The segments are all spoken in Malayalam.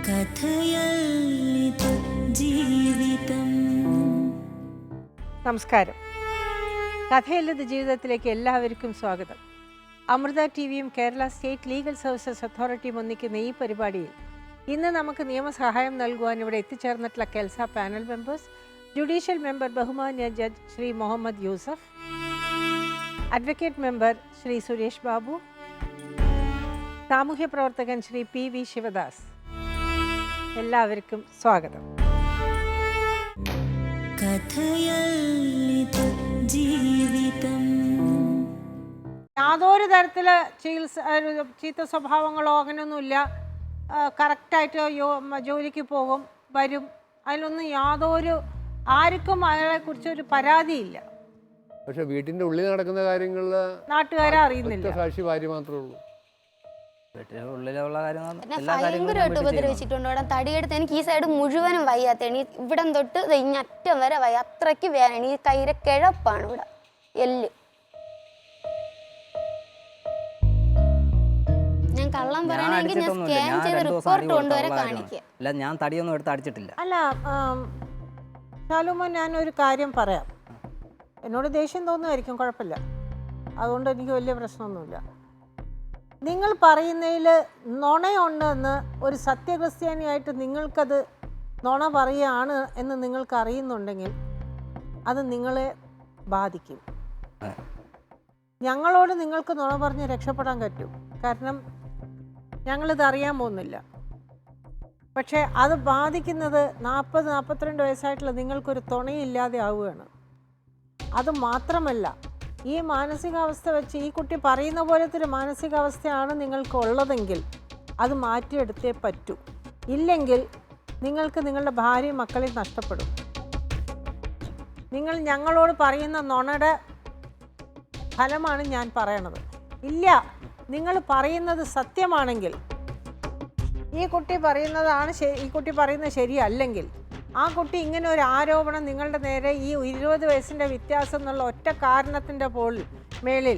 കഥയല്ലിത് ജീവിതം. നമസ്കാരം. കഥയല്ലത് ജീവിതത്തിലേക്ക് എല്ലാവർക്കും സ്വാഗതം. അമൃത ടിവിയും കേരള സ്റ്റേറ്റ് ലീഗൽ സർവീസസ് അതോറിറ്റിയും ഒന്നിക്കുന്ന ഈ പരിപാടിയിൽ ഇന്ന് നമുക്ക് നിയമസഹായം നൽകുവാൻ ഇവിടെ എത്തിച്ചേർന്നിട്ടുള്ള KELSA panel members, judicial member ബഹുമാന്യ judge Shri Muhammad Yusuf, advocate member Shri Suresh Babu, സാമൂഹ്യ പ്രവർത്തകൻ ശ്രീ PV ശിവദാസ്. എല്ലാവർക്കും സ്വാഗതം. കഥയല്ലിത് ജീവിതം. യാതൊരു തരത്തില് ചീത്ത സ്വഭാവങ്ങളോ അങ്ങനെയൊന്നുമില്ല. കറക്റ്റായിട്ട് ജോലിക്ക് പോകും, വരും. അതിലൊന്നും യാതൊരു ആർക്കും അയാളെ കുറിച്ചൊരു പരാതിയില്ല. പക്ഷെ വീട്ടിന്റെ ഉള്ളിൽ നടക്കുന്ന കാര്യങ്ങളിൽ നാട്ടുകാരെ അറിയുന്നില്ല. സാക്ഷി ഭാര്യ മാത്രമേ ഉള്ളൂ. ഭയങ്കരമായിട്ട് ഉപദ്രവിച്ചിട്ടുണ്ട്. ഇവിടെ തടിയെടുത്ത് എനിക്ക് ഈ സൈഡ് മുഴുവനും വയ്യാത്തതാണ്. ഈ ഇവിടം തൊട്ട് ഇങ്ങറ്റം വരെ വയ്യ, അത്രയ്ക്ക് വേദന. ഈ കൈരെ കിഴപ്പാണ് ഇവിടെ എല്ല്. ഞാൻ കള്ളം പറയണമെങ്കിൽ ഞാൻ സ്കാൻ ചെയ്ത് റിപ്പോർട്ട് കൊണ്ടുവരെ കാണിക്കാം. ഞാൻ തടിയൊന്നും എടുത്ത് അടിച്ചിട്ടില്ല. അല്ല ശാലുമോൻ, ഞാനൊരു കാര്യം പറയാം. എന്നോട് ദേഷ്യം തോന്നുമായിരിക്കും, കുഴപ്പമില്ല. അതുകൊണ്ട് എനിക്ക് വലിയ പ്രശ്നമൊന്നുമില്ല. നിങ്ങൾ പറയുന്നതിൽ നുണയുണ്ടെന്ന് ഒരു സത്യക്രിസ്ത്യാനിയായിട്ട് നിങ്ങൾക്കത് നുണ പറയുകയാണ് എന്ന് നിങ്ങൾക്ക് അറിയുന്നുണ്ടെങ്കിൽ അത് നിങ്ങളെ ബാധിക്കും. ഞങ്ങളോട് നിങ്ങൾക്ക് നുണ പറഞ്ഞ് രക്ഷപ്പെടാൻ പറ്റും, കാരണം ഞങ്ങളിത് അറിയാൻ പോകുന്നില്ല. പക്ഷേ അത് ബാധിക്കുന്നത് 40-42 വയസ്സായിട്ടുള്ള നിങ്ങൾക്കൊരു തുണയില്ലാതെ ആവുകയാണ്. അത് മാത്രമല്ല, ഈ മാനസികാവസ്ഥ വെച്ച് ഈ കുട്ടി പറയുന്ന പോലത്തെ ഒരു മാനസികാവസ്ഥയാണ് നിങ്ങൾക്കുള്ളതെങ്കിൽ അത് മാറ്റിയെടുത്തേ പറ്റൂ. ഇല്ലെങ്കിൽ നിങ്ങൾക്ക് നിങ്ങളുടെ ഭാര്യയും മക്കളെയും നഷ്ടപ്പെടും. നിങ്ങൾ ഞങ്ങളോട് പറയുന്ന നുണയുടെ ഫലമാണ് ഞാൻ പറയണത്. ഇല്ല, നിങ്ങൾ പറയുന്നത് സത്യമാണെങ്കിൽ, ഈ കുട്ടി പറയുന്നത് ശരിയല്ലെങ്കിൽ, ആ കുട്ടി ഇങ്ങനെ ഒരു ആരോപണം നിങ്ങളുടെ നേരെ ഈ 20 വയസ്സിൻ്റെ വ്യത്യാസം എന്നുള്ള ഒറ്റ കാരണത്തിൻ്റെ മേളിൽ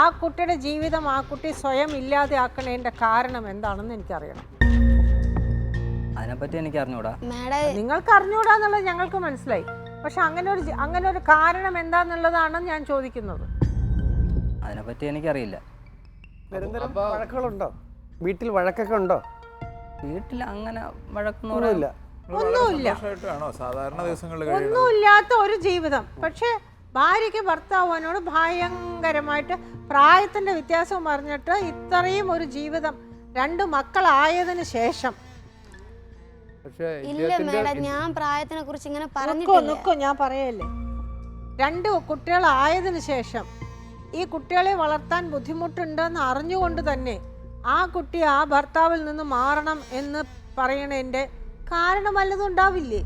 ആ കുട്ടിയുടെ ജീവിതം ആ കുട്ടി സ്വയം ഇല്ലാതെ ആക്കണതിൻ്റെ കാരണം എന്താണെന്ന് എനിക്കറിയണം. അതിനെപ്പറ്റി എനിക്ക് അറിഞ്ഞൂടാ. നിങ്ങൾക്ക് അറിഞ്ഞൂടാ എന്നുള്ളത് ഞങ്ങൾക്ക് മനസ്സിലായി. പക്ഷെ അങ്ങനെ ഒരു കാരണം എന്താന്നുള്ളതാണ് ഞാൻ ചോദിക്കുന്നത്. അതിനെപ്പറ്റി എനിക്കറിയില്ല. വഴക്കുകളുണ്ടോ? വീട്ടിൽ വഴക്കൊക്കെ ഉണ്ടോ? വീട്ടിൽ അങ്ങനെ വഴക്കൊന്നുമില്ല. ഒന്നുമില്ലാത്ത ഒരു ജീവിതം. പക്ഷെ ഭാര്യയ്ക്ക് ഭർത്താവിനോട് ഭയങ്കരമായിട്ട് പ്രായത്തിന്റെ വ്യത്യാസം പറഞ്ഞിട്ട് ഇത്രയും ഒരു ജീവിതം 2 മക്കളായതിനു ശേഷം. ഇല്ല മേഡം, ഞാൻ പ്രായത്തിനെ കുറിച്ച് ഇങ്ങനെ പറഞ്ഞിട്ടില്ല. ഞാൻ പറയല്ലേ, 2 കുട്ടികളായതിനു ശേഷം ഈ കുട്ടികളെ വളർത്താൻ ബുദ്ധിമുട്ടുണ്ടെന്ന് അറിഞ്ഞുകൊണ്ട് തന്നെ ആ കുട്ടി ആ ഭർത്താവിൽ നിന്ന് മാറണം എന്ന് പറയണതിന്റെ കാരണം വല്ലതും ഉണ്ടാവില്ലേ?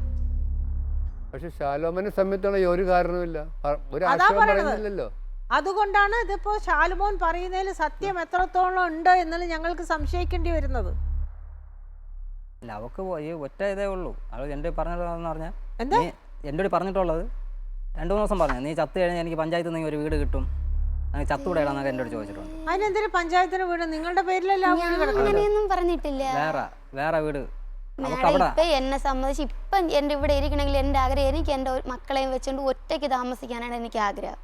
പക്ഷെ ശാലോമനെ സംബന്ധിച്ചുള്ള ഒരു കാരണമില്ല, ഒരു ആശയം പറയുന്നില്ലല്ലോ. അതുകൊണ്ടാണ് ഇതിപ്പോ ശാലുമോൻ പറയുന്നതിൽ സത്യം എത്രത്തോളം ഉണ്ട് എന്നത് ഞങ്ങൾക്ക് സംശയിക്കേണ്ടി വരുന്നത്. അല്ല, അവക്ക് ഈ ഒറ്റ ഇതേ ഉള്ളൂ. അവൾ എൻ്റെ പറഞ്ഞിട്ടുള്ളതെന്ന് പറഞ്ഞാൽ, എന്താ എൻ്റെ പറഞ്ഞിട്ടുള്ളത് 2-3 ദിവസം പറഞ്ഞു, നീ ചത്ത് കഴിഞ്ഞാൽ എനിക്ക് പഞ്ചായത്തിൽ നിന്ന് ഒരു വീട് കിട്ടും, ചത്തുകൂടെയാണെന്നൊക്കെ എന്നോട് ചോദിച്ചിട്ടുണ്ട്. അതിനെന്തൊരു പഞ്ചായത്തിന് വീട്? നിങ്ങളുടെ പേരിലല്ല അങ്ങനെയൊന്നും പറഞ്ഞിട്ടില്ല. വേറെ വീട് ഇപ്പൊ എന്നെ സംബന്ധിച്ച് ഇപ്പം എൻ്റെ ഇവിടെ ഇരിക്കണമെങ്കിൽ എൻ്റെ ആഗ്രഹം എനിക്ക് എൻ്റെ മക്കളെയും വെച്ചുകൊണ്ട് ഒറ്റയ്ക്ക് താമസിക്കാനാണ് എനിക്ക് ആഗ്രഹം.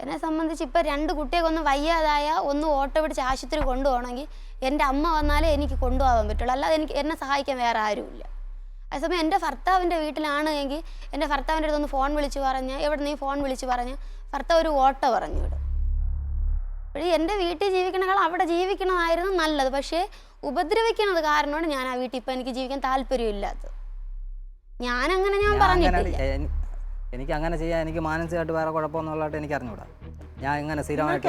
എന്നെ സംബന്ധിച്ച് ഇപ്പം 2 കുട്ടിയൊക്കെ ഒന്ന് വയ്യാതായ ഒന്ന് ഓട്ടോ പിടിച്ച് ആശുപത്രി കൊണ്ടുപോകണമെങ്കിൽ എൻ്റെ അമ്മ വന്നാലേ എനിക്ക് കൊണ്ടുപോകാൻ പറ്റുള്ളൂ, അല്ലാതെ എന്നെ സഹായിക്കാൻ വേറെ ആരുമില്ല. അതേസമയം എൻ്റെ ഭർത്താവിൻ്റെ വീട്ടിലാണ് എങ്കിൽ എൻ്റെ ഭർത്താവിൻ്റെ അടുത്തൊന്ന് ഫോൺ വിളിച്ച് പറഞ്ഞാൽ, എവിടെ നീ ഫോൺ വിളിച്ച് പറഞ്ഞാൽ ഭർത്താവ് ഒരു ഓട്ടോ പറഞ്ഞു വിടും. പക്ഷേ എൻ്റെ വീട്ടിൽ ജീവിക്കണേക്കാൾ അവിടെ ജീവിക്കണമായിരുന്നു നല്ലത്. പക്ഷേ ഉപദ്രവിക്കുന്നത് കാരണമാണ് ഞാൻ ആ വീട്ടിൽ ഇപ്പം എനിക്ക് ജീവിക്കാൻ താല്പര്യമില്ലാത്തത്. ഞാൻ പറഞ്ഞിട്ടില്ല. എനിക്ക് അങ്ങനെ ചെയ്യാൻ എനിക്ക് മാനസികമായിട്ട് വേറെ കുഴപ്പമൊന്നുള്ളതായിട്ട് എനിക്ക് അറിഞ്ഞൂടാ. ഞാൻ ഇങ്ങനെ സ്ഥിരമായിട്ട്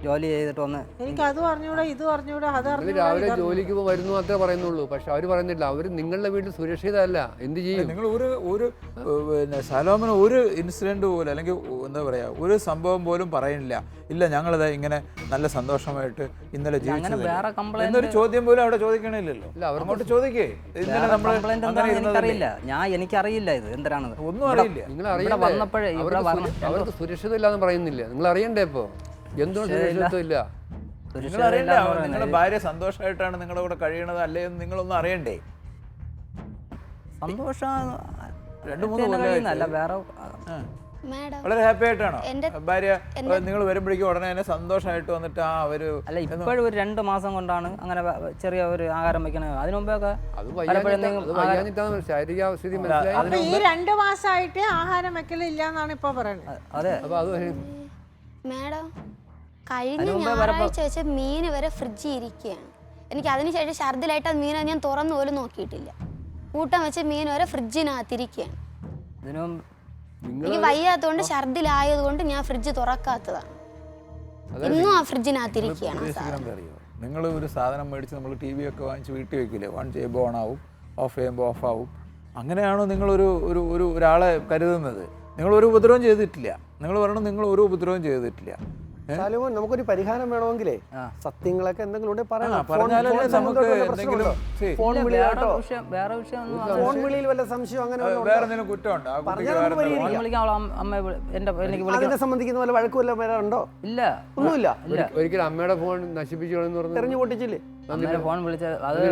ജോലി ചെയ്തിട്ട് വന്ന് എനിക്ക് അത് പറഞ്ഞൂടാ, ഇത് പറഞ്ഞൂടാ, അത് രാവിലെ ജോലിക്ക് വരുന്നു മാത്രമേ പറയുന്നുള്ളൂ. പക്ഷെ അവർ പറയുന്നില്ല, അവർ നിങ്ങളുടെ വീട്ടിൽ സുരക്ഷിതമല്ല. എന്ത് ചെയ്യും? നിങ്ങൾ ഒരു ശാലോമന് ഒരു ഇൻസിഡന്റ് പോലും, അല്ലെങ്കിൽ എന്താ പറയാ, ഒരു സംഭവം പോലും പറയുന്നില്ല. ഇല്ല, ഞങ്ങളിത് ഇങ്ങനെ നല്ല സന്തോഷമായിട്ട് ഇന്നലെ ജീവിച്ചത് എന്നൊരു ചോദ്യം പോലും അവിടെ ചോദിക്കണില്ലല്ലോ. അങ്ങോട്ട് ചോദിക്കേ. എനിക്കറിയില്ല ഇത് എന്താണെന്ന്, ഒന്നും അറിയില്ല. നിങ്ങൾ വന്നപ്പോഴേ അവർക്ക് സുരക്ഷിതമില്ലാന്ന് പറയുന്നില്ല. നിങ്ങൾ അറിയണ്ടേ? ഇപ്പൊ എന്തുകൊണ്ട് സുരക്ഷിതത്വമില്ല? നിങ്ങളറിയണ്ടേ? നിങ്ങളുടെ ഭാര്യ സന്തോഷമായിട്ടാണ് നിങ്ങളുടെ കൂടെ കഴിയണത് അല്ലേ എന്ന് നിങ്ങളൊന്നും അറിയണ്ടേ? സന്തോഷം 2-3 കൊല്ലമായിട്ട്. അല്ല വേറെ മാഡം വളരെ ഹാപ്പി ആയിട്ടാണോ എൻ്റെ- ഭാര്യ നിങ്ങൾ വരുമ്പോഴേക്കും ഉടനെ തന്നെ സന്തോഷമായിട്ട് വന്നിട്ട് ഒരു അല്ല ഇപ്പോഴും ഒരു 2 മാസം കൊണ്ടാണ് അങ്ങനെ ചെറിയ ഒരു ആഹാരം വെക്കണത്. അതിനു മുമ്പൊക്കെ അത് പലപ്പോഴും വയ്യാഞ്ഞിട്ടാണ് ശാരീരിക അവസ്ഥിതി മനസ്സിലായി. അപ്പൊ ഈ 2 മാസമായിട്ട് ആഹാരം വെക്കലില്ല എന്നാണ് ഇപ്പൊ പറയുന്നത്. അതെ അപ്പൊ അത് മാഡം കഴിഞ്ഞ ഞായറാഴ്ച വെച്ച് മീൻ വരെ ഫ്രിഡ്ജിൽ ഇരിക്കുകയാണ്. എനിക്ക് അതിനുശേഷം ഛർദിലായിട്ട് അത് മീനെ ഞാൻ തുറന്നു പോലും നോക്കിയിട്ടില്ല. കൂട്ടം വെച്ച് മീൻ വരെ ഫ്രിഡ്ജിനകത്തിരിക്കുകയാണ്. ഇതിനും എനിക്ക് വയ്യാത്തതുകൊണ്ട് ഛർദിലായതുകൊണ്ട് ഞാൻ ഫ്രിഡ്ജ് തുറക്കാത്തതാണ്. ഇന്നും ആ ഫ്രിഡ്ജിനകത്തിരിക്കുകയാണ് ആ സാധനം. അറിയോ, നിങ്ങൾ ഒരു സാധനം മേടിച്ച് നമ്മൾ ടി വി ഒക്കെ വാങ്ങിച്ച് വീട്ടിൽ വെക്കില്ലേ, ഓൺ ചെയ്യുമ്പോൾ ഓൺ ആവും, ഓഫ് ചെയ്യുമ്പോൾ ഓഫ് ആവും. അങ്ങനെയാണോ നിങ്ങളൊരു ഒരു ഒരു ഒരാളെ കരുതുന്നത്? നിങ്ങളൊരു ഉപദ്രവം ചെയ്തിട്ടില്ല. നിങ്ങൾ പറയണം നിങ്ങൾ ഒരു ഉപദ്രവം ചെയ്തിട്ടില്ല. സാലുമോൻ, നമുക്കൊരു പരിഹാരം വേണമെങ്കിലേ സത്യങ്ങളൊക്കെ എന്തെങ്കിലും ഉണ്ടെങ്കിൽ പറയണം. പറഞ്ഞാലല്ലേ ഫോൺ നമുക്ക് വല്ല എന്തെങ്കിലും പ്രശ്നമുണ്ടോ? ഫോൺ വിളി കേട്ടോ, വേറെ വിഷയം ഫോൺ വിളിയിൽ വല്ല സംശയം അങ്ങനെ വല്ലതും വേറെ ഉണ്ടോ? എന്തെങ്കിലും കുറ്റമുണ്ടോ? ആ കുട്ടിക്ക് പറഞ്ഞാൽ വേറെ നമുക്ക് എന്തെങ്കിലും പരിഹരിക്കാം. വിളിക്കാൻ എനിക്ക് വിളിക്കാൻ അതിനെ സംബന്ധിക്കുന്ന വല്ല വഴക്കും വല്ല വരെ ഉണ്ടോ? ഇല്ല ഒന്നുമില്ല. ഒരിക്കലും അമ്മയുടെ ഫോൺ നശിപ്പിച്ചോളെന്ന് പറഞ്ഞു. തെരഞ്ഞു പൊട്ടിച്ചില്ലേ? അന്നേരം ഫോൺ വിളിച്ച അത്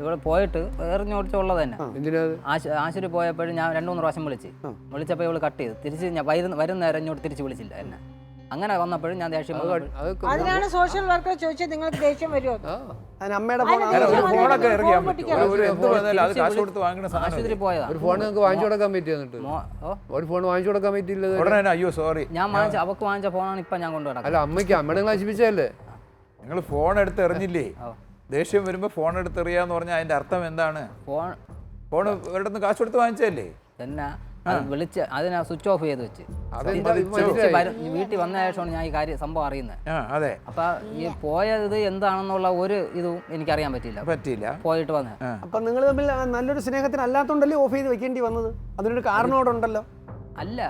ഇവിടെ പോയിട്ട് എറിഞ്ഞോടിച്ചുള്ളത് തന്നെ. എന്തിനാ ആശുപത്രി പോയപ്പോഴും ഞാൻ 2-3 പ്രാവശ്യം വിളിച്ചപ്പോൾ ഇവള് കട്ട് ചെയ്തു. തിരിച്ച് ഞാൻ വരുന്ന നേരം ഇങ്ങോട്ട് തിരിച്ച് വിളിച്ചില്ല എന്നെ. അങ്ങനെ വന്നപ്പോഴും ഞാൻ ദേഷ്യം വന്നപ്പോൾ അതിനാണ് സോഷ്യൽ വർക്കർ ചോദിച്ചത് നിങ്ങൾക്ക് ദേഷ്യം വരുമോ? അതിന് അമ്മയുടെ ഫോൺ അതിന് ഒരു ഫോണൊക്കെ ഇറങ്ങിയാൽ ഫോൺ പറ്റും. ഒരു എന്ത് വന്നാലും അത് കാശ് കൊടുത്ത് വാങ്ങുന്ന ആശുപത്രി സാധനം പോയതാ. ഒരു ഫോൺ നിങ്ങൾക്ക് വാങ്ങിച്ചു കൊടുക്കാൻ പറ്റിയ എന്നിട്ട് ഒരു ഫോൺ വാങ്ങിച്ചു കൊടുക്കാൻ പറ്റിയില്ല. ഉടനെ തന്നെ അയ്യോ സോറി, ഞാൻ അവക്ക് വാങ്ങിച്ച ഫോണാണ് ഇപ്പൊ ഞാൻ കൊണ്ടുവരാം. അല്ല അമ്മയ്ക്ക് അമ്മയുടെ നശിപ്പിച്ചതല്ലേ? നിങ്ങൾ ഫോൺ എടുത്ത് എറിഞ്ഞില്ലേ? ദേഷ്യം വരുമ്പോൾ ഫോൺ എടുത്ത് എറിയാന്ന് പറഞ്ഞാൽ അതിന്റെ അർത്ഥം എന്താണ്? ഫോൺ ഒരിടത്ത് കാശ് കൊടുത്ത് വാങ്ങിച്ചതല്ലേ? എന്നാ വിളിച്ച് അതിനെ സ്വിച്ച് ഓഫ് ചെയ്ത് വെച്ച് വീട്ടിൽ വന്ന ശേഷമാണ് ഞാൻ ഈ സംഭവം അറിയുന്നത്. അതെ, അപ്പൊ ഈ പോയത് എന്താണെന്നുള്ള ഒരു ഇതും എനിക്കറിയാൻ പറ്റിയില്ല. പോയിട്ട് വന്നേ. അപ്പൊ നിങ്ങൾ തമ്മിൽ നല്ലൊരു സ്നേഹത്തിന് അല്ലാത്തോണ്ടല്ലേ ഓഫ് ചെയ്ത് വെക്കേണ്ടി വന്നത്? അതിനൊരു കാരണോടുണ്ടല്ലോ. അല്ല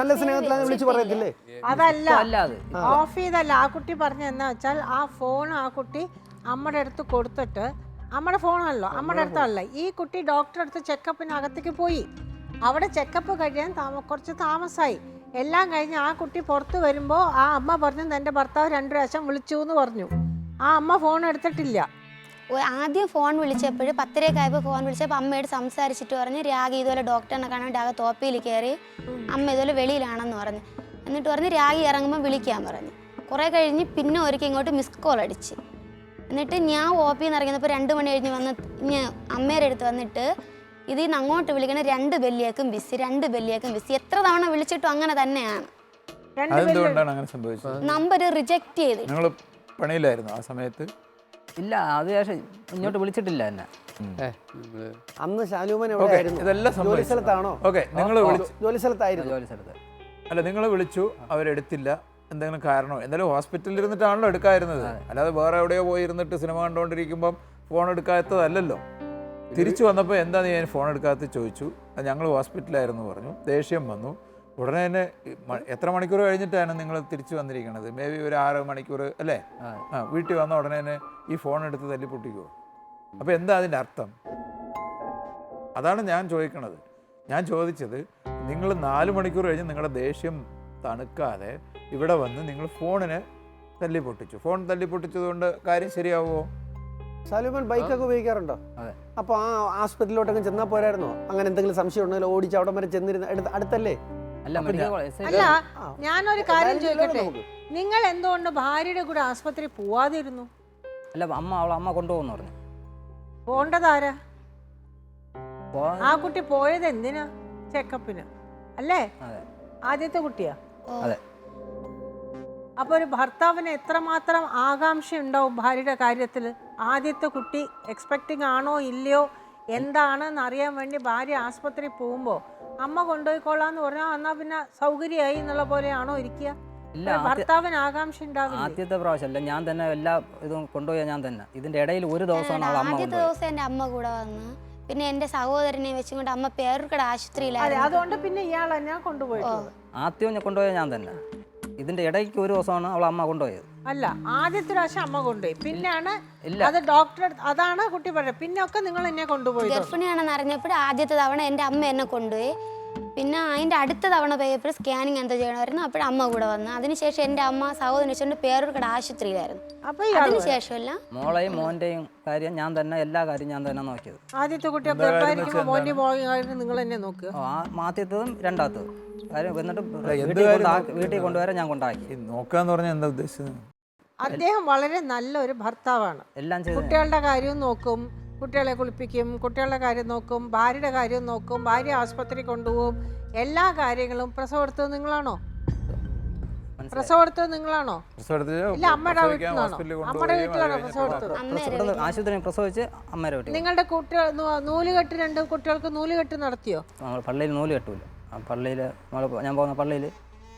നല്ല സ്നേഹത്തിലാണ് വിളിച്ചു പറയത്തില്ലേ? അതല്ല, അല്ലാതെ ഓഫ് ചെയ്തല്ല. ആ കുട്ടി പറഞ്ഞ എന്നാ വെച്ചാൽ ആ ഫോൺ ആ കുട്ടി അമ്മയുടെ അടുത്ത് കൊടുത്തിട്ട്, അമ്മയുടെ ഫോണല്ലോ അമ്മയുടെ അടുത്തല്ല, ഈ കുട്ടി ഡോക്ടറെ അടുത്ത് ചെക്കപ്പിനകത്തേക്ക് പോയി. അവിടെ ചെക്കപ്പ് കഴിയാൻ കുറച്ച് താമസമായി. എല്ലാം കഴിഞ്ഞ് ആ കുട്ടി പുറത്ത് വരുമ്പോൾ ആ അമ്മ പറഞ്ഞു എൻ്റെ ഭർത്താവ് 2 പ്രാവശ്യം വിളിച്ചു എന്ന് പറഞ്ഞു. ആ അമ്മ ഫോൺ എടുത്തിട്ടില്ല. ആദ്യം ഫോൺ വിളിച്ചപ്പോൾ 10:30 ഫോൺ വിളിച്ചപ്പോൾ അമ്മയോട് സംസാരിച്ചിട്ട് പറഞ്ഞ് രാഗി ഇതുപോലെ ഡോക്ടറിനെ കാണാൻ വേണ്ടി തോപ്പിയിൽ കയറി അമ്മ ഇതുപോലെ വെളിയിലാണെന്ന് പറഞ്ഞു. എന്നിട്ട് പറഞ്ഞ് രാഗി ഇറങ്ങുമ്പോൾ വിളിക്കാൻ പറഞ്ഞു. കുറേ കഴിഞ്ഞ് പിന്നെ ഒരിക്കൽ ഇങ്ങോട്ട് മിസ് കോൾ അടിച്ച്. എന്നിട്ട് ഞാൻ ഓപ്പിയിൽ നിന്ന് ഇറങ്ങിയപ്പോൾ 2 മണി കഴിഞ്ഞ് വന്ന് അമ്മയുടെ അടുത്ത് വന്നിട്ട് ഇതിൽ നിന്ന് അങ്ങോട്ട് വിളിക്കണ 2 ബെല്ലിയേക്കും ബിസി. എത്ര തവണ വിളിച്ചിട്ടും അങ്ങനെ തന്നെയാണ്. അതെന്തുകൊണ്ടാണ് അങ്ങനെ സംഭവിച്ചത്? നമ്പർ റിജക്ട് ചെയ്ത്. നിങ്ങൾ പണിയിലായിരുന്നു ആ സമയത്ത്? ഇല്ല, അത് ശേഷം ഇങ്ങോട്ട് വിളിച്ചിട്ടില്ല എന്നെ. അന്ന് ശാലുമൻ എവിടെയായിരുന്നു? ഇതെല്ലാം ജോലി സ്ഥലത്താണോ? ഓക്കെ, നിങ്ങൾ ജോലി സ്ഥലത്തായിരുന്നു. ജോലി സ്ഥലത്ത് അല്ല, നിങ്ങൾ വിളിച്ചു, അവരെടുത്തില്ല, എന്തെങ്കിലും കാരണോ? എന്തായാലും ഹോസ്പിറ്റലിൽ ഇരുന്നിട്ടാണല്ലോ എടുക്കാതിരുന്നത്, അല്ലാതെ വേറെ എവിടെയോ പോയി ഇരുന്നിട്ട് സിനിമ കണ്ടുകൊണ്ടിരിക്കുമ്പം ഫോൺ എടുക്കാത്തതല്ലല്ലോ. തിരിച്ചു വന്നപ്പോൾ എന്താ നീ ഫോൺ എടുക്കാത്ത ചോദിച്ചു. ഞങ്ങൾ ഹോസ്പിറ്റലായിരുന്നു പറഞ്ഞു. ദേഷ്യം വന്നു. ഉടനെ തന്നെ എത്ര മണിക്കൂർ കഴിഞ്ഞിട്ടാണ് നിങ്ങൾ തിരിച്ചു വന്നിരിക്കുന്നത്? മേ ബി ഒരു 6 മണിക്കൂർ അല്ലേ? വീട്ടിൽ വന്ന ഉടനെ തന്നെ ഈ ഫോൺ എടുത്ത് തല്ലി പൊട്ടിക്കുമോ? അപ്പോൾ എന്താ അതിൻ്റെ അർത്ഥം? അതാണ് ഞാൻ ചോദിക്കണത്. ഞാൻ ചോദിച്ചത്, നിങ്ങൾ 4 മണിക്കൂർ കഴിഞ്ഞ് നിങ്ങളുടെ ദേഷ്യം തണുക്കാതെ ഇവിടെ വന്ന് നിങ്ങൾ ഫോണിനെ തല്ലി പൊട്ടിച്ചു. ഫോൺ തല്ലി പൊട്ടിച്ചതുകൊണ്ട് കാര്യം ശരിയാവുമോ? ശാലുമൻ ബൈക്കൊക്കെ ഉപയോഗിക്കാറുണ്ടോ? അപ്പോൾ ആ ആസ്പത്രിയിലോട്ടൊക്കെ ചെന്നാൽ പോരായിരുന്നോ? അങ്ങനെ എന്തെങ്കിലും സംശയം ഉണ്ടെങ്കിൽ ഓടിച്ച് അവിടെ വരെ ചെന്നിരുന്ന അടുത്തല്ലേ? അല്ല, അല്ല, ഞാനൊരു കാര്യം ചോദിക്കട്ടെ, നിങ്ങൾ എന്തുകൊണ്ട് ഭാര്യയുടെ കൂടെ ആസ്പത്രി പോവാതിരുന്നു? അല്ല, അമ്മ കൊണ്ടുപോകുന്നു പറഞ്ഞു. പോണ്ടതാരാ? ആ കുട്ടി പോയത് എന്തിനാ? ചെക്കപ്പിന് അല്ലേ? ആദ്യത്തെ കുട്ടിയാ. അതെ. അപ്പൊ ഒരു ഭർത്താവിന് എത്രമാത്രം ആകാംക്ഷ ഉണ്ടാവും ഭാര്യയുടെ കാര്യത്തിൽ? ആദ്യത്തെ കുട്ടി എക്സ്പെക്റ്റിംഗ് ആണോ ഇല്ലയോ എന്താണെന്ന് അറിയാൻ വേണ്ടി ഭാര്യ ആസ്പത്രി പോകുമ്പോൾ അമ്മ കൊണ്ടുപോയിക്കോളാന്ന് പറഞ്ഞാൽ എന്നാ പിന്നെ സൗകര്യമായി എന്നുള്ള പോലെയാണോ ഇരിക്കുക? ഭർത്താവിന് ആകാംക്ഷ ഉണ്ടാവില്ല. ആദ്യത്തെ പ്രാവശ്യമല്ല, ഞാൻ തന്നെ എല്ലാ ഇതും കൊണ്ടുപോയാ ഞാൻ തന്നെ. ഇതിന്റെ ഇടയിൽ ഒരു ദിവസമാണ് ആദ്യത്തെ ദിവസം എൻ്റെ അമ്മ കൂടെ വന്ന്, പിന്നെ എൻ്റെ സഹോദരനെ വെച്ചുകൊണ്ട് അമ്മ പേരുക്കട ആശുപത്രിയിലായിരുന്നു. അതുകൊണ്ട് പിന്നെ ഇയാൾ തന്നെ കൊണ്ടുപോയിട്ടുള്ളത്. ആദ്യം ഞാൻ കൊണ്ടുപോയ ഞാൻ തന്നെ. ഇതിന്റെ ഇടയ്ക്ക് ഒരു ദിവസമാണ് അവൾ അമ്മ കൊണ്ടുപോയത്. അല്ല, ആദ്യത്തെ പ്രാവശ്യം അമ്മ കൊണ്ടുപോയി, പിന്നെയാണ് അത് ഡോക്ടർ, അതാണ് കുട്ടി പറഞ്ഞത്. പിന്നെ ഒക്കെ നിങ്ങൾ എന്നെ കൊണ്ടുപോയി. ഗർഭിണിയാണെന്ന് അറിഞ്ഞപ്പോൾ ആദ്യത്തെ തവണ എൻ്റെ അമ്മ എന്നെ കൊണ്ടുപോയി. പിന്നെ അതിൻ്റെ അടുത്ത തവണ പോയപ്പോൾ സ്കാനിങ് എന്താ ചെയ്യണമായിരുന്നു. അപ്പോഴും അമ്മ കൂടെ വന്നു. അതിനുശേഷം എൻ്റെ അമ്മ സഹോദരൻ വെച്ചുകൊണ്ട് പേരൂർക്കട ആശുപത്രിയിലായിരുന്നു. അതിനുശേഷമല്ല മോളെയും മോൻ്റെയും കാര്യം ഞാൻ തന്നെ, എല്ലാ കാര്യം ഞാൻ തന്നെ നോക്കിയത്. ആദ്യത്തെ കുട്ടിയൊക്കെ നിങ്ങൾ തന്നെ നോക്കുക. ആദ്യത്തതും രണ്ടാമത്തതും കാര്യം. എന്നിട്ട് വീട്ടിൽ കൊണ്ടുവരാൻ ഞാൻ കൊണ്ടാക്കി. നോക്കാന്ന് പറഞ്ഞാൽ എന്താ ഉദ്ദേശിച്ചത്? അദ്ദേഹം വളരെ നല്ലൊരു ഭർത്താവാണ്. എല്ലാം ചെയ്തു. കുട്ടികളുടെ കാര്യവും നോക്കും, കുട്ടികളെ കുളിപ്പിക്കും, കുട്ടികളുടെ കാര്യം നോക്കും, ഭാര്യയുടെ കാര്യം നോക്കും, ഭാര്യ ആസ്പത്രി കൊണ്ടുപോകും. എല്ലാ കാര്യങ്ങളും. പ്രസവം എടുത്തത് നിങ്ങളാണോ? പ്രസവം എടുത്തത് നിങ്ങളാണോ? ഇല്ല, അമ്മയുടെ വീട്ടിലാണോ? അമ്മയുടെ വീട്ടിലാണോ പ്രസവം എടുത്തത്? ആശുപത്രി പ്രസവിച്ച് അമ്മയുടെ വീട്ടിൽ. നിങ്ങളുടെ കുട്ടികൾ നൂലുകെട്ട്, രണ്ട് കുട്ടികൾക്ക് നൂലുകെട്ട് നടത്തിയോ? പള്ളിയിൽ നൂല് കെട്ടൂല. പള്ളിയിൽ ഞാൻ പോകുന്ന പള്ളിയിൽ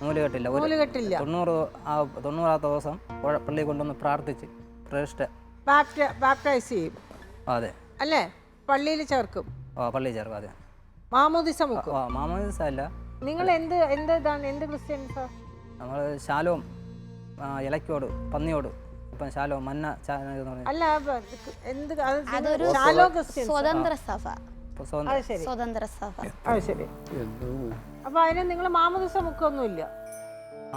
നൂല് കെട്ടില്ല. നൂലുകെട്ടില്ല. 90 ദിവസം പള്ളിയിൽ കൊണ്ടുവന്ന് പ്രാർത്ഥിച്ച് പ്രതിഷ്ഠ ബാപ്റ്റൈസ് ചെയ്യും. അതെ. അല്ലേ? പള്ളിയിൽ ചേർക്കും. പള്ളിയിൽ ചേർക്കും. അതെ. മാമോദിസ മുക്കും. മാമോദിസ അല്ല. നിങ്ങൾ എന്ത് ക്രിസ്ത്യൻസാ? നമ്മൾ ശാലോം ഇലക്കോട് പന്നിയോട് ഇപ്പം ശാലോം മന്ന അല്ല, എന്ത് അതൊരു സ്വതന്ത്ര സഭ. സ്വതന്ത്ര സഭ. ശരി. അപ്പൊ അതിന് നിങ്ങൾ മാമോദിസ മുക്കൊന്നുമില്ല?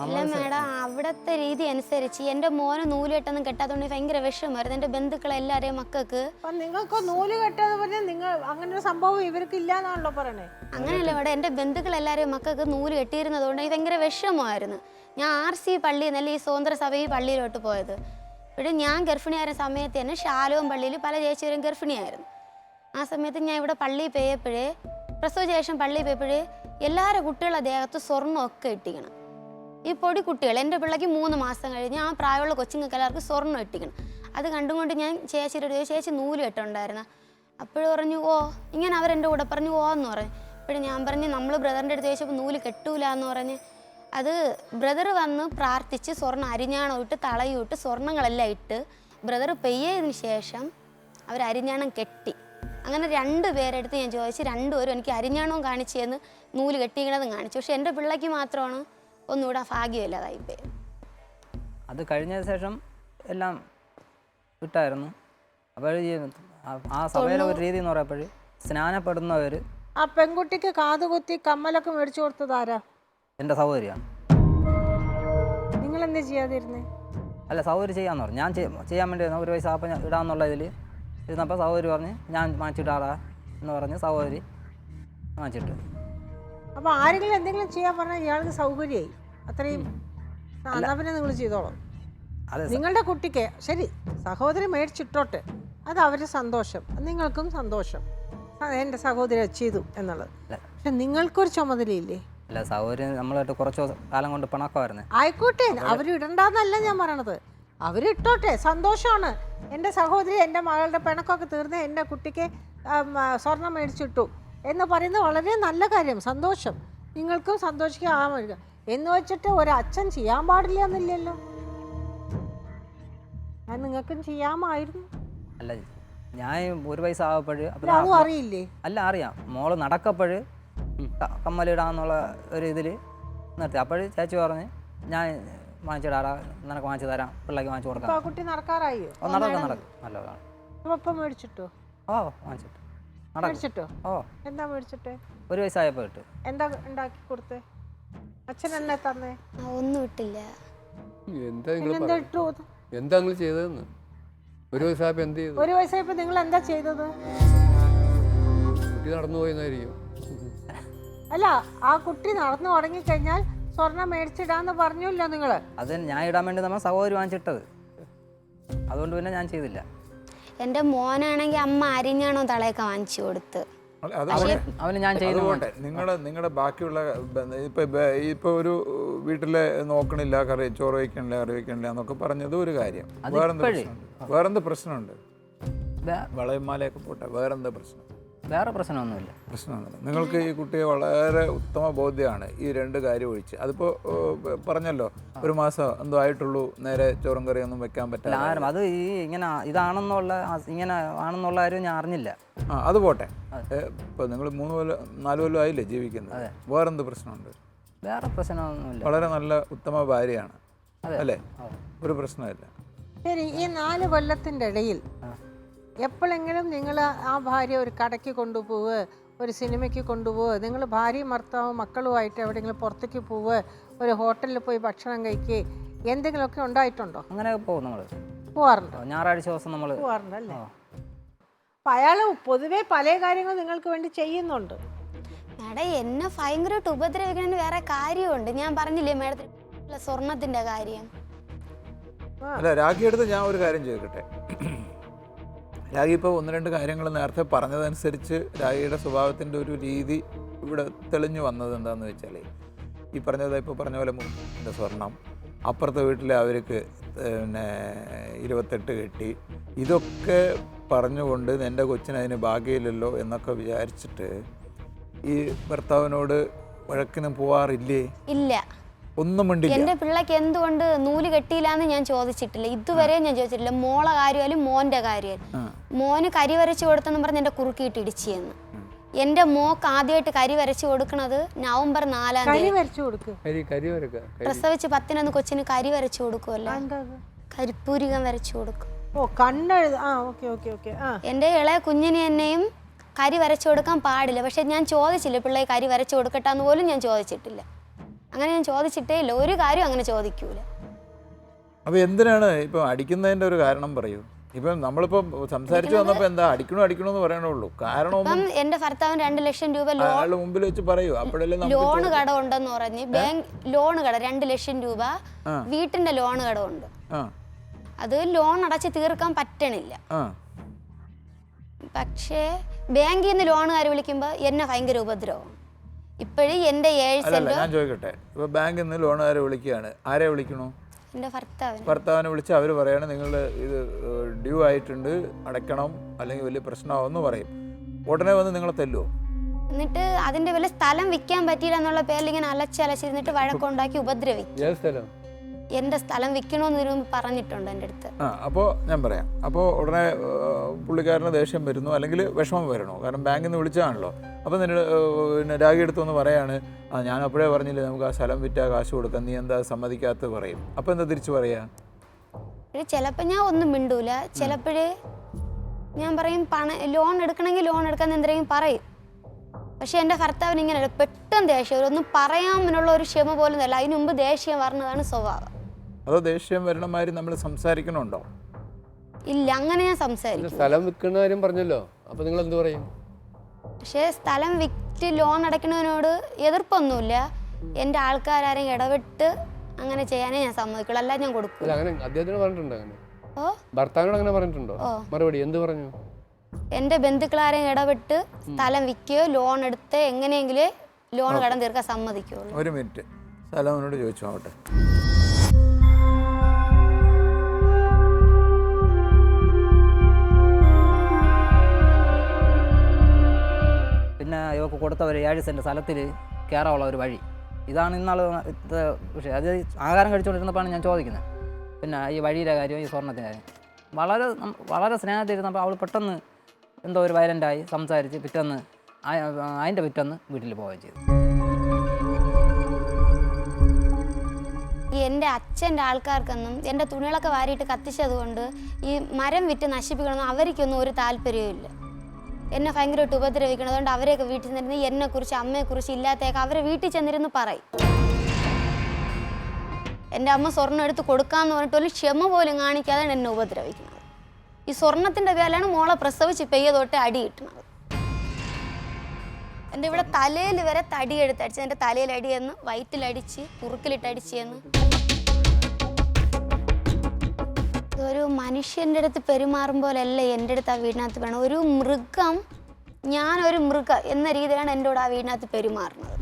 ഇല്ല മേഡം, അവിടത്തെ രീതി അനുസരിച്ച് എൻ്റെ മോന് നൂല് കെട്ടൊന്നും കെട്ടാത്തോണ്ട് ഭയങ്കര വിഷമമായിരുന്നു. എൻ്റെ ബന്ധുക്കളെല്ലാരെയും മക്കൾക്ക്. നിങ്ങൾക്ക് നൂല് കെട്ടാന്ന് പറഞ്ഞാൽ നിങ്ങൾ അങ്ങനെ ഒരു സംഭവം ഇവർക്ക് ഇല്ലാന്നാണല്ലോ പറയണേ. അങ്ങനെയല്ല ഇവിടെ, എൻ്റെ ബന്ധുക്കളെല്ലാരെയും മക്കൾക്ക് നൂല് കെട്ടിയിരുന്നതുകൊണ്ട് ഭയങ്കര വിഷമമായിരുന്നു. ഞാൻ RC പള്ളിയിൽ നിന്നല്ല ഈ സ്വതന്ത്ര സഭ ഈ പള്ളിയിലോട്ട് പോയത്. ഇവിടെ ഞാൻ ഗർഭിണിയായ സമയത്ത് തന്നെ ശാലോം പള്ളിയിൽ പല ചേച്ചിവരും ഗർഭിണിയായിരുന്നു. ആ സമയത്ത് ഞാൻ ഇവിടെ പള്ളിയിൽ പോയപ്പോഴേ, പ്രസവ ശേഷം പള്ളിയിൽ പോയപ്പോഴേ എല്ലാവരുടെ കുട്ടികളുടെ ദേഹത്ത് സ്വർണ്ണമൊക്കെ ഇട്ടിക്കണം. ഈ പൊടി കുട്ടികൾ, എൻ്റെ പിള്ളേക്ക് 3 മാസം കഴിഞ്ഞ് ആ പ്രായമുള്ള കൊച്ചുങ്ങൾക്ക് എല്ലാവർക്കും സ്വർണ്ണം ഇട്ടിക്കണം. അത് കണ്ടുകൊണ്ട് ഞാൻ ചേച്ചിയുടെ ചേച്ചി നൂല് കെട്ടുണ്ടായിരുന്നു. അപ്പോഴും പറഞ്ഞു ഓ ഇങ്ങനെ അവരെൻ്റെ കൂടെ പറഞ്ഞു ഓ എന്ന് പറഞ്ഞു. അപ്പോഴും ഞാൻ പറഞ്ഞു നമ്മൾ ബ്രദറിൻ്റെ അടുത്ത് ചോദിച്ചപ്പോൾ നൂല് കെട്ടൂല എന്ന് പറഞ്ഞ്. അത് ബ്രദർ വന്ന് പ്രാർത്ഥിച്ച് സ്വർണ്ണം അരിഞ്ഞാണം ഇട്ട് തളയും ഇട്ട് സ്വർണ്ണങ്ങളെല്ലാം ഇട്ട് ബ്രദർ പെയ്യതിന് ശേഷം അവർ അരിഞ്ഞാണം കെട്ടി. അങ്ങനെ 2 പേരെടുത്ത് ഞാൻ ചോദിച്ച് 2 പേരും എനിക്ക് അരിഞ്ഞാണവും കാണിച്ചു തന്ന് നൂല് കെട്ടിക്കണതും കാണിച്ചു. പക്ഷെ എൻ്റെ പിള്ളേക്ക് മാത്രമാണ് ഒന്നുകൂടെ ഭാഗ്യമില്ലാതായിപ്പോയി. അത് കഴിഞ്ഞ ശേഷം എല്ലാം വിട്ടായിരുന്നു. അപ്പോൾ ആ സഭയിലെ ഒരു രീതി എന്ന് പറയുമ്പോൾ സ്നാനപ്പെടുന്നവർ. ആ പെൺകുട്ടിക്ക് കാതുകുത്തി കമ്മലൊക്കെ മേടിച്ചു കൊടുത്തത് ആരാ? എൻ്റെ സഹോദരിയാണ്. നിങ്ങൾ എന്താ ചെയ്യാതിരുന്നേ? അല്ല, സഹോദരി ചെയ്യാന്ന് പറഞ്ഞു. ഞാൻ ചെയ്യാൻ വേണ്ടി 1 വയസ്സായപ്പോൾ ഇടാന്നുള്ള ഇതിൽ ഇരുന്നപ്പോൾ സഹോദരി പറഞ്ഞ് ഞാൻ മാറ്റിട്ടാടാ എന്ന് പറഞ്ഞ് സഹോദരി മാറ്റിട്ട്. അപ്പോൾ ആരെങ്കിലും എന്തെങ്കിലും ചെയ്യാൻ പറഞ്ഞാൽ ഇയാൾക്ക് സൗകര്യമായി അത്രയും. എന്നാ പിന്നെ നിങ്ങൾ ചെയ്തോളാം. നിങ്ങളുടെ കുട്ടിക്ക് ശരി സഹോദരി മേടിച്ചിട്ടോട്ടെ, അത് അവരുടെ സന്തോഷം, നിങ്ങൾക്കും സന്തോഷം. എൻ്റെ സഹോദരി ചെയ്തു എന്നുള്ളത്. പക്ഷെ നിങ്ങൾക്കൊരു ചുമതലയില്ലേ? അല്ല, സഹോദരി നമ്മളായിട്ട് കുറച്ച് കാലം കൊണ്ട് പിണക്കമായിരുന്നു. ആയിക്കോട്ടെ, അവരിടണ്ടെന്നല്ല ഞാൻ പറയണത്, അവരിട്ടോട്ടെ, സന്തോഷമാണ്. എൻ്റെ സഹോദരി എൻ്റെ മകളുടെ പിണക്കമൊക്കെ തീർന്ന് എൻ്റെ കുട്ടിക്ക് സ്വർണം മേടിച്ചിട്ടു എന്ന് പറയുന്നത് വളരെ നല്ല കാര്യം, സന്തോഷം. നിങ്ങൾക്കും സന്തോഷിക്കാൻ എന്ന് വെച്ചിട്ട് ഒരച്ഛൻ ചെയ്യാൻ പാടില്ല എന്നില്ലല്ലോ. ഞാൻ നിങ്ങൾക്കും ചെയ്യാമായിരുന്നു. അല്ല, ഞാൻ 1 വയസ്സാകപ്പോഴ് അതും അറിയില്ലേ? അല്ല, അറിയാം. മോള് നടക്കപ്പോഴ് കമ്മലിടാന്നുള്ള ഒരു ഇതിൽ നിർത്തി. അപ്പോഴ് ചേച്ചി പറഞ്ഞ് ഞാൻ വാങ്ങിച്ചിടാറാ, നിനക്ക് വാങ്ങിച്ചു തരാം, പിള്ളേക്ക് വാങ്ങിച്ചു കൊടുക്കാം. കുട്ടി നടക്കാറായോ? നടക്കും നല്ലതാണ്. ഒപ്പം മേടിച്ചിട്ടോ? ഓ വാങ്ങിച്ചിട്ട് മേടിച്ചിട്ടോ? ഓ എന്താ മേടിച്ചിട്ട്? 1 വയസ്സായപ്പോൾ ഇട്ട്. എന്താ ഉണ്ടാക്കി കൊടുത്തേ? അച്ഛൻ എന്നെ തന്നേ? ഒന്നും ഇട്ടില്ല. എന്താ നിങ്ങൾ ചെയ്തതെന്ന്? 1 വയസ്സായപ്പോൾ എന്ത് ചെയ്തു? 1 വയസ്സായപ്പോൾ നിങ്ങൾ എന്താ ചെയ്തത്? കുട്ടി നടന്നു പോയെന്നായിരിക്കും. അല്ല, ആ കുട്ടി നടന്നു തുടങ്ങിക്കഴിഞ്ഞാൽ സ്വർണം മേടിച്ചിടാന്ന് പറഞ്ഞല്ലോ നിങ്ങള്. അത് ഞാൻ ഇടാൻ വേണ്ടി നമ്മൾ സഹോദരി വാങ്ങിച്ചിട്ടത്, അതുകൊണ്ട് പിന്നെ ഞാൻ ചെയ്തില്ല. എൻ്റെ മോനാണെങ്കിൽ അമ്മ അരിഞ്ഞാണോ തളയൊക്കെ വാങ്ങിച്ചു കൊടുത്ത്. അവന് ഞാൻ ചെയ്തുകൊണ്ട് നിങ്ങളുടെ ബാക്കിയുള്ള ഇപ്പൊ ഒരു വീട്ടിലെ നോക്കണില്ല, ചോറ് വയ്ക്കണില്ല, കറി വയ്ക്കണില്ല എന്നൊക്കെ പറഞ്ഞത് ഒരു കാര്യം. വേറെന്ത് പ്രശ്നമുണ്ട്? വളയമാലയൊക്കെ പോട്ടെ, വേറെന്താ പ്രശ്നം? വേറെ പ്രശ്നമൊന്നുമില്ല. നിങ്ങൾക്ക് ഈ കുട്ടിയെ വളരെ ഉത്തമ ബോധ്യമാണ് ഈ 2 കാര്യം ഒഴിച്ച്. അതിപ്പോൾ പറഞ്ഞല്ലോ 1 മാസം എന്തോ ആയിട്ടുള്ളൂ, നേരെ ചോറും കറിയൊന്നും വെക്കാൻ പറ്റില്ല. അത് ഈ ഇങ്ങനെ ഇതാണെന്നുള്ള കാര്യം ഞാൻ അറിഞ്ഞില്ല. അത് പോട്ടെ. ഇപ്പോൾ നിങ്ങൾ 3-4 കൊല്ലം ആയില്ലേ ജീവിക്കുന്നത്? വേറെന്ത് പ്രശ്നമുണ്ട്? വേറെ പ്രശ്നമൊന്നുമില്ല. വളരെ നല്ല ഉത്തമ ഭാര്യയാണ് അല്ലേ? ഒരു പ്രശ്നമില്ല. ശരി, ഈ 4 കൊല്ലത്തിൻ്റെ ഇടയിൽ എപ്പോഴെങ്കിലും നിങ്ങൾ ആ ഭാര്യ ഒരു കടയ്ക്ക് കൊണ്ടുപോവുക, ഒരു സിനിമയ്ക്ക് കൊണ്ടുപോവുക, നിങ്ങൾ ഭാര്യയും ഭർത്താവും മക്കളുമായിട്ട് എവിടെയെങ്കിലും പുറത്തേക്ക് പോവുക, ഒരു ഹോട്ടലിൽ പോയി ഭക്ഷണം കഴിക്കുക, എന്തെങ്കിലുമൊക്കെ ഉണ്ടായിട്ടുണ്ടോ? അങ്ങനെ പോകും നമ്മൾ. പോവാറുണ്ടോ? ഞായറാഴ്ച ദിവസം നമ്മൾ പോവാറുണ്ടല്ലേ? അപ്പം അയാൾ പൊതുവേ പല കാര്യങ്ങളും നിങ്ങൾക്ക് വേണ്ടി ചെയ്യുന്നുണ്ട്. മേഡം എന്നെ ഭയങ്കരമായിട്ട് ഉപദ്രവിക്കണതിന് വേറെ കാര്യമുണ്ട്. ഞാൻ പറഞ്ഞില്ലേ മേഡത്തിന് സ്വർണത്തിന്റെ കാര്യം. അല്ല, രാഖിയെടുത്ത് ഞാൻ ഒരു കാര്യം ചോദിക്കട്ടെ. രാഖി ഇപ്പോൾ 1-2 കാര്യങ്ങൾ നേരത്തെ പറഞ്ഞതനുസരിച്ച് രാഖിയുടെ സ്വഭാവത്തിൻ്റെ ഒരു രീതി ഇവിടെ തെളിഞ്ഞു വന്നത് എന്താണെന്ന് വെച്ചാൽ, ഈ പറഞ്ഞത് ഇപ്പോൾ പറഞ്ഞ പോലെ എൻ്റെ സ്വർണം, അപ്പുറത്തെ വീട്ടിലെ അവർക്ക് പിന്നെ 28 കെട്ടി, ഇതൊക്കെ പറഞ്ഞുകൊണ്ട് എൻ്റെ കൊച്ചിന് അതിന് ഭാഗ്യമില്ലല്ലോ എന്നൊക്കെ വിചാരിച്ചിട്ട് ഈ ഭർത്താവിനോട് വഴക്കിന് പോവാറില്ലേ? ഇല്ല, ഒന്നും മിണ്ടില്ല. എന്റെ പിള്ളക്ക് എന്തുകൊണ്ട് നൂല് കെട്ടിയില്ലാന്ന് ഞാൻ ചോദിച്ചിട്ടില്ല, ഇതുവരെ ഞാൻ ചോദിച്ചിട്ടില്ല. മോളെ കാര്യമായാലും മോന്റെ കാര്യമായാലും. മോന് കരി വരച്ചു കൊടുത്തെന്ന് പറഞ്ഞ് എന്റെ കുറുക്കിയിട്ട് ഇടിച്ചെന്ന്. എന്റെ മോക്ക് ആദ്യമായിട്ട് കരി വരച്ചു കൊടുക്കണത് നവംബർ 4-ാം തീയതി. പ്രസവിച്ച് 10-ന് കൊച്ചിന് കരി വരച്ചു കൊടുക്കുമല്ലോ, കരിപ്പൂരികം വരച്ചു കൊടുക്കും. എന്റെ ഇളയ കുഞ്ഞിന് തന്നെയും കരി വരച്ചു കൊടുക്കാൻ പാടില്ല. പക്ഷെ ഞാൻ ചോദിച്ചില്ല പിള്ളേർ കരി വരച്ചു കൊടുക്കട്ടാന്ന് പോലും ഞാൻ ചോദിച്ചിട്ടില്ല. അങ്ങനെ ഞാൻ ചോദിച്ചിട്ടേ ഇല്ല, ഒരു കാര്യം അങ്ങനെ ചോദിക്കൂല. അപ്പൊ എന്തിനാണ് ഇപ്പൊ അടിക്കുന്നതിന്റെ ഒരു കാരണം പറയൂ. ഇപ്പം നമ്മളിപ്പം സംസാരിച്ചു വന്നപ്പോ എന്താ അടിക്കണോന്ന് പറയണുള്ളൂ. കാരണം എന്റെ ഭർത്താവിന് 2 ലക്ഷം രൂപ മുമ്പിൽ വെച്ച് പറയൂ. അപ്പോഴല്ലേ ലോണ് കടമുണ്ടെന്ന് പറഞ്ഞ് ബാങ്ക് ലോണ് കട 2 ലക്ഷം രൂപ വീട്ടിന്റെ ലോണ് കടമുണ്ട്. അത് ലോൺ അടച്ച് തീർക്കാൻ പറ്റണില്ല. പക്ഷേ ബാങ്കിൽ നിന്ന് ലോണുകാർ വിളിക്കുമ്പോ എന്നെ ഭയങ്കര ഉപദ്രവം. ഇപ്പോഴും എന്റെ 7 സെന്റ്. ഞാൻ ചോദിക്കട്ടെ, ഇപ്പൊ ബാങ്കിൽ നിന്ന് ലോണുകാരെ വിളിക്കുകയാണ്, ആരെ വിളിക്കണോ? എന്റെ ഭർത്താവിനെ വിളിച്ച് അവർ പറയാണ് നിങ്ങൾ ഇത് ഡ്യൂ ആയിട്ടുണ്ട്, അടയ്ക്കണം, അല്ലെങ്കിൽ വലിയ പ്രശ്നമാവെന്ന് പറയും. ഉടനെ വന്ന് നിങ്ങളെ തല്ലുവോ? എന്നിട്ട് അതിന്റെ വല്ല സ്ഥലം വിൽക്കാൻ പറ്റിയില്ല എന്നുള്ള പേരിൽ ഇങ്ങനെ അലച്ചിരുന്നിട്ട് വഴക്കുണ്ടാക്കി ഉപദ്രവിക്കും. എന്റെ സ്ഥലം വിൽക്കണമെന്ന് പറഞ്ഞിട്ടുണ്ട് എൻ്റെ അടുത്ത്. അപ്പോൾ ഞാൻ പറയാം. അപ്പോൾ ഉടനെ പുള്ളിക്കാരന് ദേഷ്യം വരുന്നു, അല്ലെങ്കിൽ വിഷമം വരണോ? കാരണം ബാങ്കിൽ നിന്ന് വിളിച്ചതാണല്ലോ. അപ്പോൾ പിന്നെ രാഗി എടുത്തൊന്ന് പറയാണ്, ഞാൻ അപ്പോഴേ പറഞ്ഞില്ലേ നമുക്ക് ആ സ്ഥലം വിറ്റാ കാശ് കൊടുക്കാം, നീ എന്താ സമ്മതിക്കാത്ത പറയും. അപ്പോൾ എന്താ തിരിച്ചു പറയാ? ചിലപ്പോൾ ഞാൻ ഒന്നും മിണ്ടൂല, ചിലപ്പോഴേ ഞാൻ പറയും ലോൺ എടുക്കണമെങ്കിൽ ലോൺ എടുക്കാൻ എന്തെങ്കിലും പറയും. പക്ഷെ എൻ്റെ ഭർത്താവിന് ഇങ്ങനെ പെട്ടെന്ന് ദേഷ്യം, ഒന്നും പറയാനുള്ള ഒരു ക്ഷമ പോലും അല്ല. അതിന് മുമ്പ് ദേഷ്യം പറഞ്ഞതാണ് സ്വഭാവം. അതോ ദേഷ്യം വരണമാതിരി നമ്മൾ സംസാരിക്കണുണ്ടോ? ഇല്ല, അങ്ങനെ ഞാൻ സംസാരിക്കും. സ്ഥലം വിൽക്കുന്ന കാര്യം പറഞ്ഞല്ലോ, അപ്പൊ നിങ്ങൾ എന്ത് പറയും? പക്ഷേ സ്ഥലം വിറ്റ് ലോൺ അടയ്ക്കുന്നതിനോട് എതിർപ്പൊന്നുമില്ല. എൻ്റെ ആൾക്കാരും ഇടപെട്ട് അങ്ങനെ ചെയ്യാനേ ഞാൻ സമ്മതിക്കുള്ളൂ, അല്ലാതെ ഞാൻ കൊടുക്കും. അങ്ങനെ അദ്ദേഹത്തിന് പറഞ്ഞിട്ടുണ്ടോ? അങ്ങനെ ഭർത്താവിനോട് അങ്ങനെ പറഞ്ഞിട്ടുണ്ടോ? മറുപടി എന്ത് പറഞ്ഞു? എൻ്റെ ബന്ധുക്കളാരെയും ഇടപെട്ട് സ്ഥലം വിൽക്കുകയോ ലോൺ എടുത്ത് എങ്ങനെയെങ്കിലും ലോൺ കടം തീർക്കാൻ സമ്മതിക്കുള്ളൂ. ഒരു മിനിറ്റ്, സലോമനോട് ചോദിച്ചു ആവട്ടെ. പിന്നെ ഇവർക്ക് കൊടുത്ത ഒരു 7 സെൻറ്റ് സ്ഥലത്തിൽ കയറാനുള്ള ഒരു വഴി ഇതാണ് ഇന്നാൾ വിഷയം. അത് ആഹാരം കഴിച്ചുകൊണ്ടിരുന്നപ്പോഴാണ് ഞാൻ ചോദിക്കുന്നത്. പിന്നെ ഈ വഴിയുടെ കാര്യം, ഈ സ്വർണ്ണത്തിൻ്റെ കാര്യം വളരെ സ്നേഹത്തിരുന്നപ്പോൾ അവൾ പെട്ടെന്ന് എന്തോ ഒരു വയലൻ്റായി സംസാരിച്ച് അതിൻ്റെ പിറ്റന്ന് വീട്ടിൽ പോവുകയും ചെയ്തു. എൻ്റെ അച്ഛൻ്റെ ആൾക്കാർക്കൊന്നും എൻ്റെ തുണികളൊക്കെ വാരിയിട്ട് കത്തിച്ചത് കൊണ്ട് ഈ മരം വിറ്റ് നശിപ്പിക്കണമെന്ന് അവർക്കൊന്നും ഒരു താല്പര്യവും. എന്നെ ഭയങ്കരമായിട്ട് ഉപദ്രവിക്കണം. അതുകൊണ്ട് അവരെയൊക്കെ വീട്ടിൽ നിന്നിരുന്ന് എന്നെക്കുറിച്ച് അമ്മയെക്കുറിച്ച് ഇല്ലാത്തതൊക്കെ അവരെ വീട്ടിൽ ചെന്നിരുന്ന് പറയും. എൻ്റെ അമ്മ സ്വർണ്ണം എടുത്ത് കൊടുക്കാമെന്ന് പറഞ്ഞിട്ട് ഒരു ക്ഷമ പോലും കാണിക്കാതെയാണ് എന്നെ ഉപദ്രവിക്കുന്നത്. ഈ സ്വർണത്തിൻ്റെ പേരിലാണ് മോളെ പ്രസവിച്ച് പെയ്യ തൊട്ട് അടി കിട്ടുന്നത്. എൻ്റെ ഇവിടെ തലയിൽ വരെ തടി എടുത്തടിച്ച്, എൻ്റെ തലയിൽ അടിയെന്ന്, വയറ്റിലടിച്ച്, കുറുക്കിലിട്ടടിച്ചെന്ന്. ഒരു മനുഷ്യൻ്റെ അടുത്ത് പെരുമാറുമ്പോഴല്ല എൻ്റെ അടുത്ത് ആ വീടിനകത്ത് വേണം. ഒരു മൃഗം, ഞാനൊരു മൃഗം എന്ന രീതിയിലാണ് എൻ്റെ കൂടെ ആ വീടിനകത്ത് പെരുമാറുന്നത്.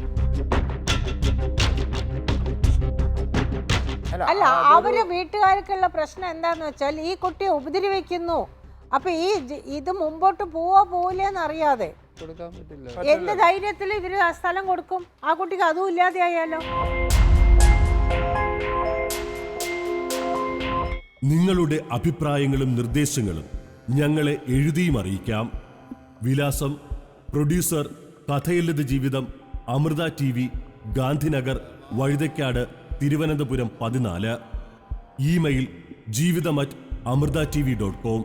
അല്ല, അവര് വീട്ടുകാർക്കുള്ള പ്രശ്നം എന്താന്ന് വെച്ചാൽ ഈ കുട്ടിയെ ഉപദ്രവിക്കുന്നു. അപ്പൊ ഇത് മുമ്പോട്ട് പോവില്ലെന്ന് അറിയാതെ എന്ത് ധൈര്യത്തിൽ ഇവര് ആ സ്ഥലം കൊടുക്കും? ആ കുട്ടിക്ക് അതും ഇല്ലാതെ ആയാലോ? നിങ്ങളുടെ അഭിപ്രായങ്ങളും നിർദ്ദേശങ്ങളും ഞങ്ങളെ എഴുതിയും അറിയിക്കാം. വിലാസം: പ്രൊഡ്യൂസർ, കഥയില്ലത് ജീവിതം, അമൃത TV, ഗാന്ധിനഗർ, വഴുതയ്ക്കാട്, തിരുവനന്തപുരം 14. ഇമെയിൽ: ജീവിതം@amritatv.com.